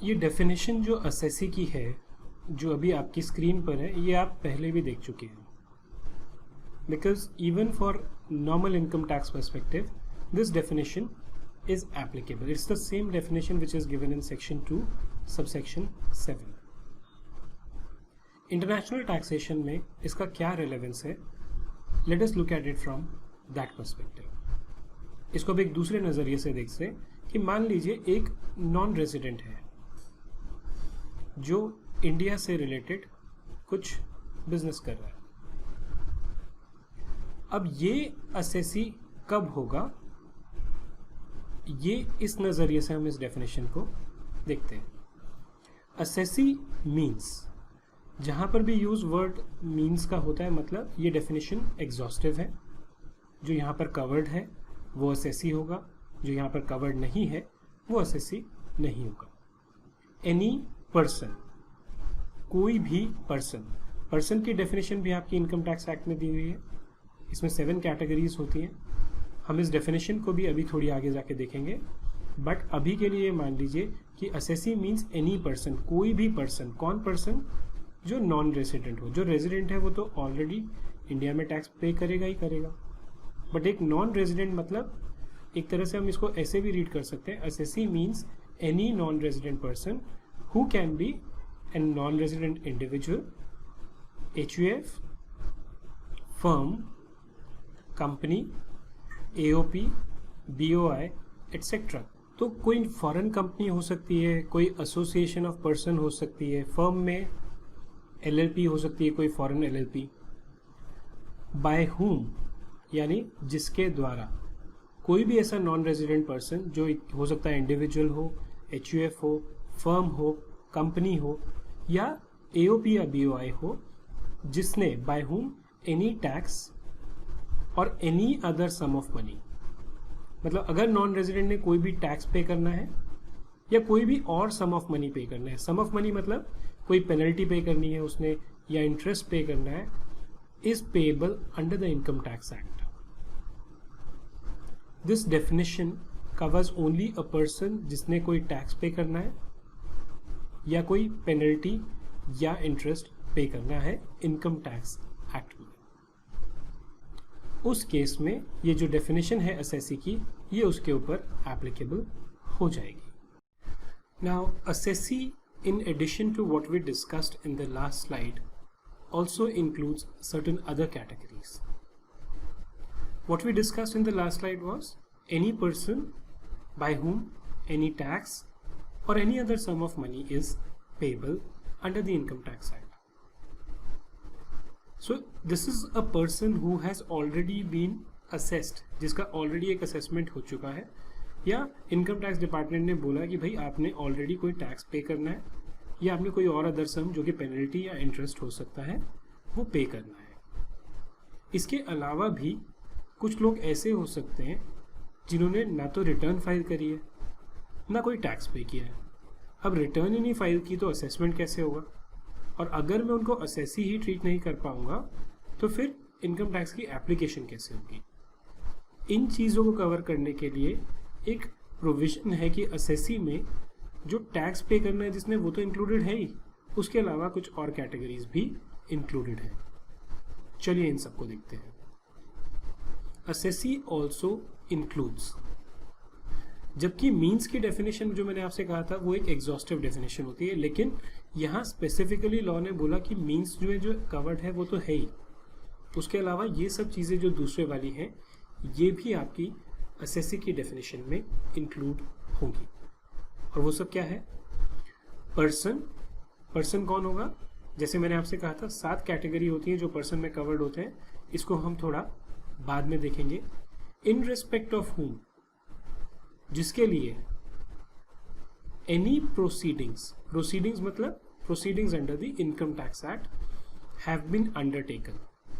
ये डेफिनेशन जो असेसी की है, जो अभी आपकी स्क्रीन पर है, ये आप पहले भी देख चुके हैं. Because even for normal income tax perspective this definition is applicable. It's the same definition which is given in section 2 subsection 7. International taxation में इसका क्या relevance है? Let us look at it from that perspective. इसको भी एक दूसरे नज़रिए से देख से कि मान लीजिए एक नॉन रेजिडेंट है जो इंडिया से रिलेटेड कुछ बिजनेस कर रहा है. अब ये असेसी कब होगा, ये इस नज़रिए से हम इस डेफिनेशन को देखते हैं. असेसी मीन्स, जहाँ पर भी यूज वर्ड मीन्स का होता है, मतलब ये डेफिनेशन एग्जॉस्टिव है. जो यहाँ पर कवर्ड है वो असेसी होगा, जो यहाँ पर कवर्ड नहीं है वो असेसी नहीं होगा. एनी पर्सन, कोई भी पर्सन. पर्सन की डेफिनेशन भी आपकी इनकम टैक्स एक्ट में दी हुई है. इसमें 7 कैटेगरीज होती हैं. हम इस डेफिनेशन को भी अभी थोड़ी आगे जाके देखेंगे, बट अभी के लिए मान लीजिए कि असेसी मीन्स एनी पर्सन, कोई भी पर्सन. कौन पर्सन? जो नॉन रेजिडेंट हो. जो रेजिडेंट है वो तो ऑलरेडी इंडिया में टैक्स पे करेगा ही करेगा, बट एक नॉन रेजिडेंट मतलब एक तरह से हम इसको ऐसे भी रीड कर सकते हैं, assessee means any non resident person who can be an non resident individual, HUF, firm, company, AOP, BOI etcetera. तो कोई फॉरेन कंपनी हो सकती है, कोई एसोसिएशन ऑफ पर्सन हो सकती है, फर्म में LLP हो सकती है, कोई फॉरेन LLP. बाय हुम यानी जिसके द्वारा, कोई भी ऐसा नॉन रेजिडेंट पर्सन जो हो सकता है इंडिविजुअल हो, HUF हो, फर्म हो, कंपनी हो या AOP या BOI हो, जिसने बाय हुम एनी टैक्स और any other sum of money. मतलब अगर नॉन रेजिडेंट ने कोई भी टैक्स पे करना है या कोई भी और सम ऑफ मनी पे करना है. सम ऑफ मनी मतलब कोई पेनल्टी पे करनी है उसने या इंटरेस्ट पे करना है, is payable under the income tax act. This definition covers only a person जिसने कोई टैक्स पे करना है या कोई पेनल्टी या इंटरेस्ट पे करना है इनकम टैक्स एक्ट में. उस केस में ये जो डेफिनेशन है असेसी की, ये उसके ऊपर एप्लीकेबल हो जाएगी. Now assessee, in addition to what we discussed in the last slide, also includes certain other categories. What we discussed in the last slide was any person by whom any tax or any other sum of money is payable under the Income Tax Act. So this is a person who has already been assessed, जिसका already एक assessment हो चुका है, या income tax department ने बोला कि भाई आपने ऑलरेडी कोई टैक्स पे करना है या आपने कोई और अदर सम जो कि पेनल्टी या इंटरेस्ट हो सकता है वो पे करना है. इसके अलावा भी कुछ लोग ऐसे हो सकते हैं जिन्होंने ना तो रिटर्न फाइल करी है ना कोई टैक्स पे किया है. अब रिटर्न ही नहीं फाइल की तो असेसमेंट कैसे होगा, और अगर मैं उनको असेसी ही ट्रीट नहीं कर पाऊंगा तो फिर इनकम टैक्स की एप्लीकेशन कैसे होगी. इन चीज़ों को कवर करने के लिए एक प्रोविजन है कि असेसी में जो टैक्स पे करना है जिसने, वो तो इंक्लूडेड है ही, उसके अलावा कुछ और कैटेगरीज भी इंक्लूडेड है. चलिए इन सबको देखते हैं. असेसी ऑल्सो इंक्लूड्स, जबकि मीन्स की डेफिनेशन जो मैंने आपसे कहा था वो एक एग्जॉस्टिव डेफिनेशन होती है, लेकिन यहाँ स्पेसिफिकली लॉ ने बोला कि मीन्स जो है, जो कवर्ड है वो तो है ही, उसके अलावा ये सब चीज़ें जो दूसरे वाली हैं ये भी आपकी असेसी की डेफिनेशन में इंक्लूड होंगी. और वो सब क्या है? पर्सन. पर्सन कौन होगा? जैसे मैंने आपसे कहा था 7 कैटेगरी होती हैं जो पर्सन में कवर्ड होते हैं, इसको हम थोड़ा बाद में देखेंगे. इन रिस्पेक्ट ऑफ हुम, जिसके लिए एनी प्रोसीडिंग्स, प्रोसीडिंग्स मतलब proceedings under the income tax act have been undertaken.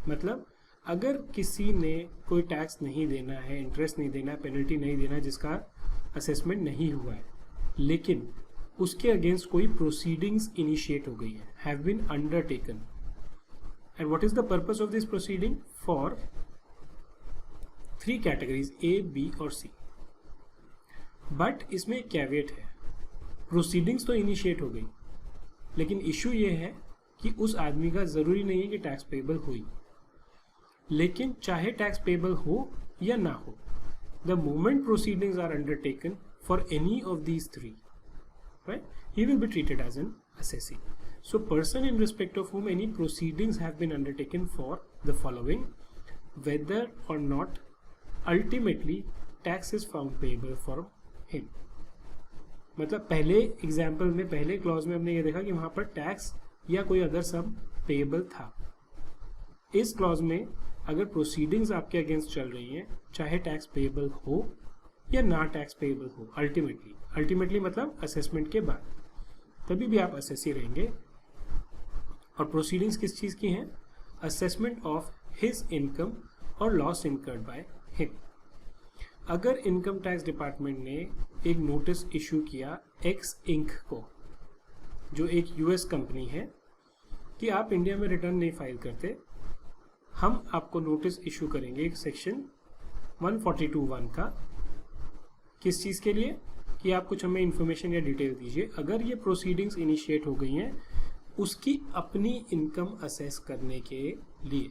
मतलब अगर किसी ने कोई टैक्स नहीं देना है, इंटरेस्ट नहीं देना है, पेनल्टी नहीं देना है, जिसका असेसमेंट नहीं हुआ है, लेकिन उसके अगेंस्ट कोई प्रोसीडिंग्स इनिशिएट हो गई है, have been undertaken. And what is the purpose of this proceeding? For 3 categories A, B और C. बट इसमें एक कैवेट है. प्रोसीडिंग्स तो इनिशिएट हो गई, लेकिन इशू ये है कि उस आदमी का ज़रूरी नहीं है कि टैक्स पेबल हुई। लेकिन चाहे टैक्स पेबल हो या ना हो, the moment proceedings are undertaken for any of these three, right, he will be treated as an assessee. So person in respect of whom any proceedings have been undertaken for the following, whether or not ultimately tax is found payable for him. मतलब पहले example में, पहले clause में हमने ये देखा कि वहां पर टैक्स या कोई अदर सम पेएबल था। इस क्लॉज में अगर प्रोसीडिंग्स आपके अगेंस्ट चल रही हैं, चाहे टैक्स पेएबल हो या ना टैक्स पेएबल हो, अल्टीमेटली मतलब असेसमेंट के बाद, तभी भी आप असेसी रहेंगे। और प्रोसीडिंग्स किस चीज़ की हैं? असेसमेंट ऑफ हिज इनकम और लॉस इनकर्ड बाय हिम। अगर इनकम टैक्स डिपार्टमेंट ने एक नोटिस इशू किया एक्स इंक को, जो एक यूएस कंपनी है, कि आप इंडिया में रिटर्न नहीं फाइल करते, हम आपको नोटिस इशू करेंगे एक सेक्शन 142(1) का। किस चीज़ के लिए? कि आप कुछ हमें इन्फॉर्मेशन या डिटेल दीजिए। अगर ये प्रोसीडिंग्स इनिशिएट हो गई हैं उसकी अपनी इनकम असेस करने के लिए,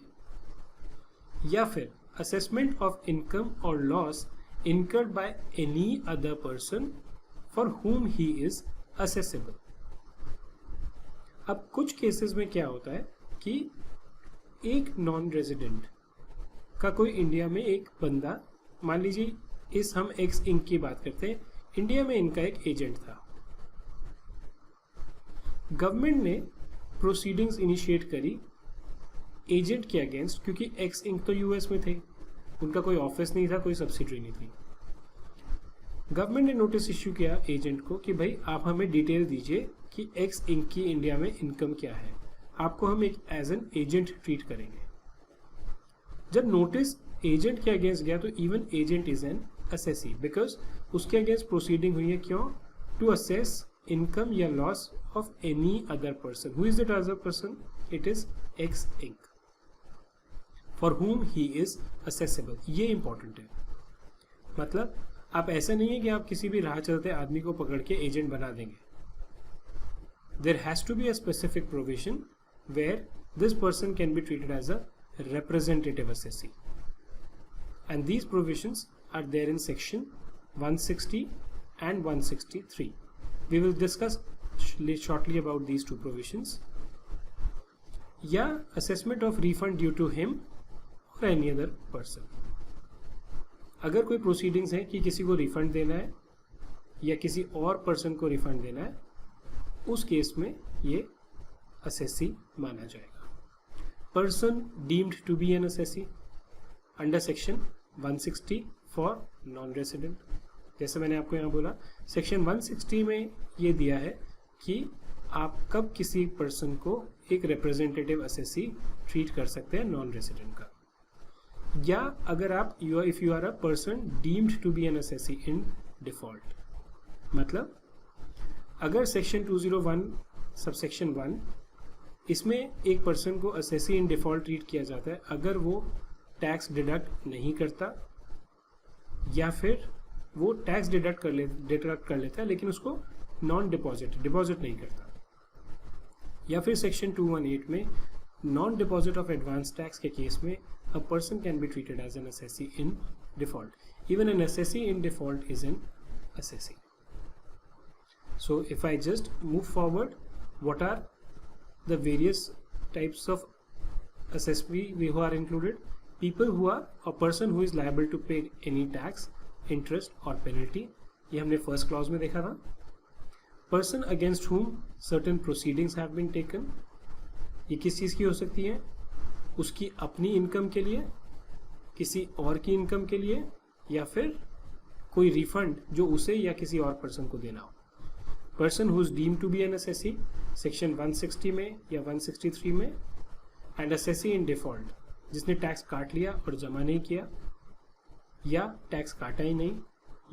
या फिर असेसमेंट ऑफ इनकम और loss incurred by any other person for whom he is assessable. अब कुछ केसेस में क्या होता है कि एक नॉन रेजिडेंट का कोई इंडिया में एक बंदा, मान लीजिए इस हम एक्स इंक की बात करते हैं, इंडिया में इनका एक एजेंट था। गवर्नमेंट ने प्रोसीडिंग्स इनिशिएट करी एजेंट के अगेंस्ट, क्योंकि एक्स इंक तो यूएस में थे, उनका कोई ऑफिस नहीं था, कोई सब्सिडरी नहीं थी। गवर्नमेंट ने नोटिस इश्यू किया एजेंट को कि भाई आप हमें डिटेल दीजिए कि एक्स इंक की इंडिया में इनकम क्या है, आपको हम एक एज एन एजेंट ट्रीट करेंगे। जब नोटिस एजेंट के अगेंस्ट गया तो even agent is an assessee, because उसके अगेंस्ट प्रोसीडिंग हुई है। क्यों? टू असेस इनकम या loss of any other person. Who is that other person? It is X inc for whom he is assessable। ये important है। मतलब आप ऐसा नहीं है कि आप किसी भी राह चलते आदमी को पकड़ के एजेंट बना देंगे। There has to be a specific provision where this person can be treated as a representative assessee, and these provisions are there in section 160 and 163. We will discuss shortly about these two provisions. या assessment of refund due to him or any other person. अगर कोई proceedings है कि किसी को refund देना है या किसी और पर्सन को रिफंड देना है, उस केस में ये असेसी माना जाएगा। Person deemed to be an assessee under section 160 for non resident. जैसे मैंने आपको यहाँ बोला, सेक्शन 160 में ये दिया है कि आप कब किसी पर्सन को एक रिप्रेजेंटेटिव असेसी ट्रीट कर सकते हैं नॉन रेसिडेंट का। या अगर आप if you are a person deemed to be an assessee in default, मतलब अगर सेक्शन 201 सबसेक्शन 1, इसमें एक पर्सन को असेसी इन डिफॉल्ट ट्रीट किया जाता है अगर वो टैक्स डिडक्ट नहीं करता, या फिर वो टैक्स डिडक्ट कर लेता है लेकिन उसको नॉन डिपॉजिट नहीं करता। या फिर सेक्शन 218 में non deposit of advance tax के केस में a person can be treated as an assessee in default. Even an assessee in default is an assessee. So if I just move forward, what are the various types of assessee who are included? People who are a person who is liable to pay any tax, interest or penalty, ये हमने first clause में देखा था। Person against whom certain proceedings have been taken, ये किस चीज़ की हो सकती है? उसकी अपनी इनकम के लिए, किसी और की इनकम के लिए, या फिर कोई रिफंड जो उसे या किसी और पर्सन को देना हो। Person who is deemed to be an assessee section 160 में या 163 में, एंड असेसी इन डिफॉल्ट जिसने टैक्स काट लिया और जमा नहीं किया, या टैक्स काटा ही नहीं,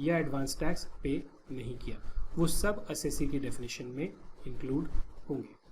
या एडवांस टैक्स पे नहीं किया, वो सब असेसी की डेफिनेशन में इंक्लूड होंगे।